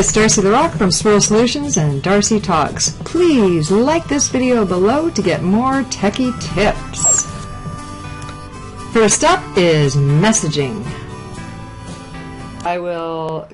it's Darci LaRocque from Swirl Solutions and Darci Talks. Please like this video below to get more techie tips. First up is messaging. I will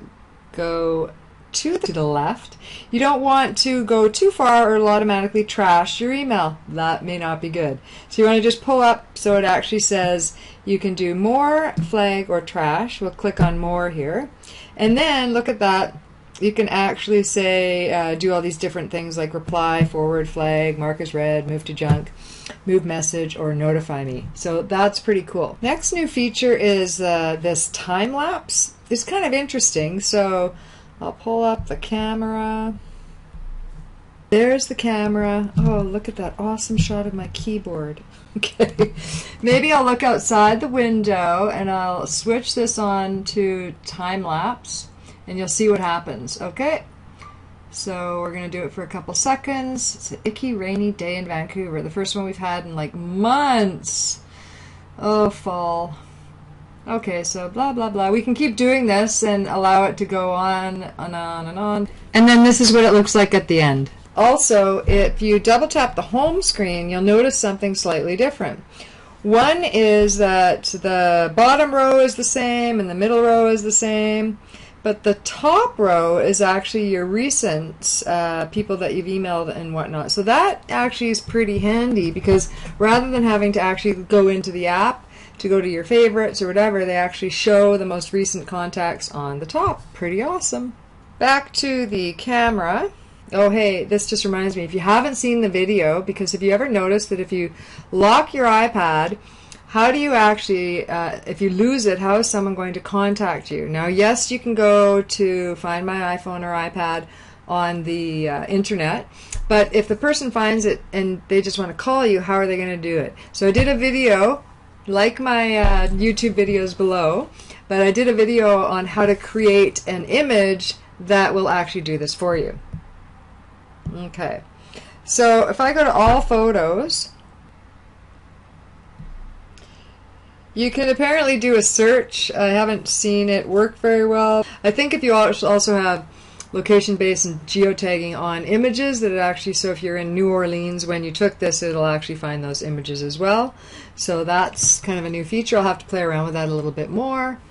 go to the left. You don't want to go too far or it'll automatically trash your email. That may not be good. So you want to just pull up so it actually says you can do more, flag, or trash. We'll click on more here. And then look at that. You can actually say, do all these different things like reply, forward, flag, mark as read, move to junk, move message, or notify me. So that's pretty cool. Next new feature is this time lapse. It's kind of interesting. So I'll pull up the camera. There's the camera. Oh, look at that awesome shot of my keyboard. Okay, maybe I'll look outside the window and I'll switch this on to time lapse and you'll see what happens. Okay, so we're going to do it for a couple seconds. It's an icky rainy day in Vancouver, the first one we've had in like months. Oh, fall. Okay, so blah blah blah. We can keep doing this and allow it to go on and on and on. And then this is what it looks like at the end. Also, if you double tap the home screen, you'll notice something slightly different. One is that the bottom row is the same and the middle row is the same, but the top row is actually your recent people that you've emailed and whatnot. So that actually is pretty handy because rather than having to actually go into the app to go to your favorites or whatever, they actually show the most recent contacts on the top. Pretty awesome. Back to the camera. Oh hey, this just reminds me, if you haven't seen the video, because have you ever noticed that if you lock your iPad, how do you actually, if you lose it, how is someone going to contact you? Now yes, you can go to Find My iPhone or iPad on the internet, but if the person finds it and they just want to call you, how are they going to do it? So I did a video, like my YouTube videos below, but I did a video on how to create an image that will actually do this for you. Okay, so if I go to all photos, you can apparently do a search. I haven't seen it work very well. I think if you also have location-based and geotagging on images, that it actually, so if you're in New Orleans when you took this, it'll actually find those images as well. So that's kind of a new feature. I'll have to play around with that a little bit more.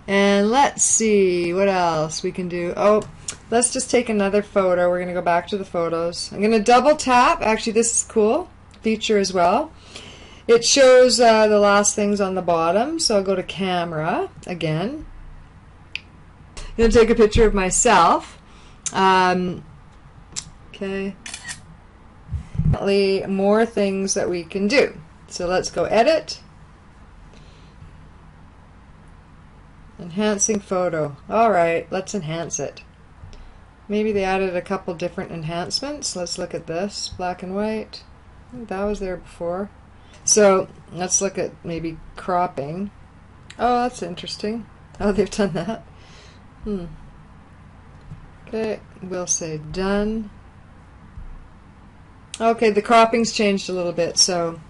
And let's see what else we can do. Oh, let's just take another photo. We're going to go back to the photos. I'm going to double tap. Actually, this is cool feature as well. It shows the last things on the bottom. So I'll go to camera again. I'm going to take a picture of myself. Okay. More things that we can do. So let's go edit. Enhancing photo. Alright, let's enhance it. Maybe they added a couple different enhancements. Let's look at this. Black and white. I think that was there before. So let's look at maybe cropping. Oh, that's interesting. Oh, they've done that. Okay, we'll say done. Okay, the cropping's changed a little bit, so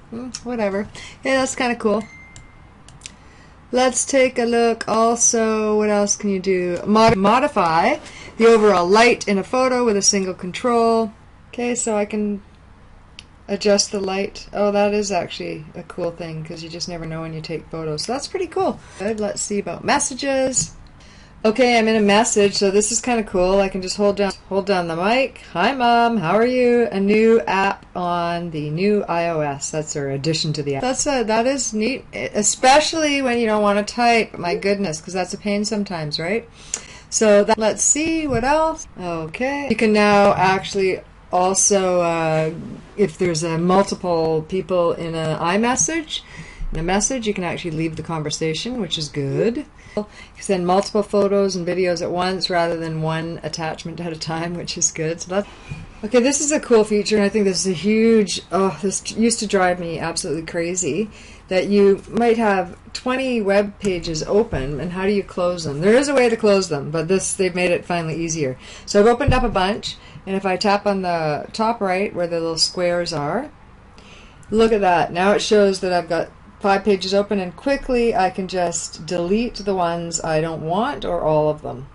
whatever. Yeah, that's kind of cool. Let's take a look also, what else can you do? Modify the overall light in a photo with a single control. Okay, so I can adjust the light. Oh, that is actually a cool thing because you just never know when you take photos. So that's pretty cool. Good. Let's see about messages. Okay, I'm in a message, so this is kind of cool. I can just hold down the mic. Hi Mom, how are you? A new app on the new iOS. That's our addition to the app. That is neat, especially when you don't want to type. My goodness, because that's a pain sometimes, right? So let's see what else. Okay, you can now actually also, if there's multiple people in an iMessage, in a message, you can actually leave the conversation, which is good. You can send multiple photos and videos at once rather than one attachment at a time, which is good. So okay, this is a cool feature, and I think this is a huge, this used to drive me absolutely crazy, that you might have 20 web pages open, and how do you close them? There is a way to close them, but they've made it finally easier. So I've opened up a bunch, and if I tap on the top right where the little squares are, look at that. Now it shows that I've got 5 pages open, and quickly I can just delete the ones I don't want or all of them.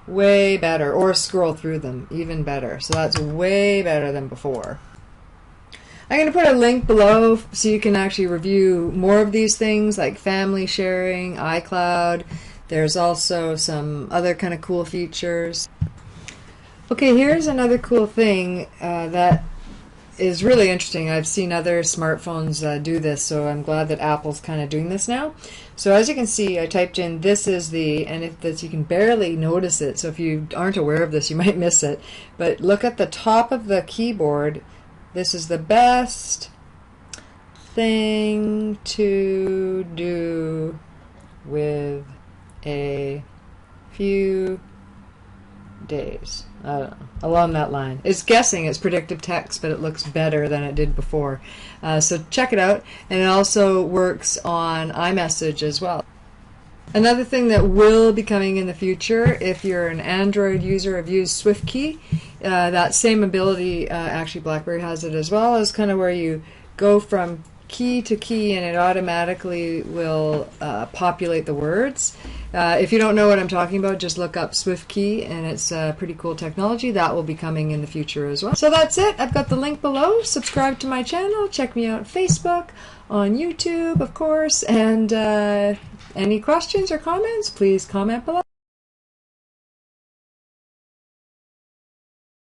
way better, or scroll through them, even better. So that's way better than before. I'm going to put a link below so you can actually review more of these things like family sharing, iCloud. There's also some other kind of cool features. Okay, here's another cool thing that is really interesting. I've seen other smartphones do this, so I'm glad that Apple's kind of doing this now. So as you can see, I typed in this is the, and if this, you can barely notice it, so if you aren't aware of this you might miss it, but look at the top of the keyboard. This is the best thing to do with a few days. I don't know, along that line. It's guessing it's predictive text, but it looks better than it did before. So check it out. And it also works on iMessage as well. Another thing that will be coming in the future, if you're an Android user, have used SwiftKey. That same ability, actually BlackBerry has it as well, is kind of where you go from key to key and it automatically will populate the words. If you don't know what I'm talking about, just look up SwiftKey, and it's a pretty cool technology that will be coming in the future as well. So that's it. I've got the link below. Subscribe to my channel. Check me out on Facebook, on YouTube, of course, and any questions or comments, please comment below.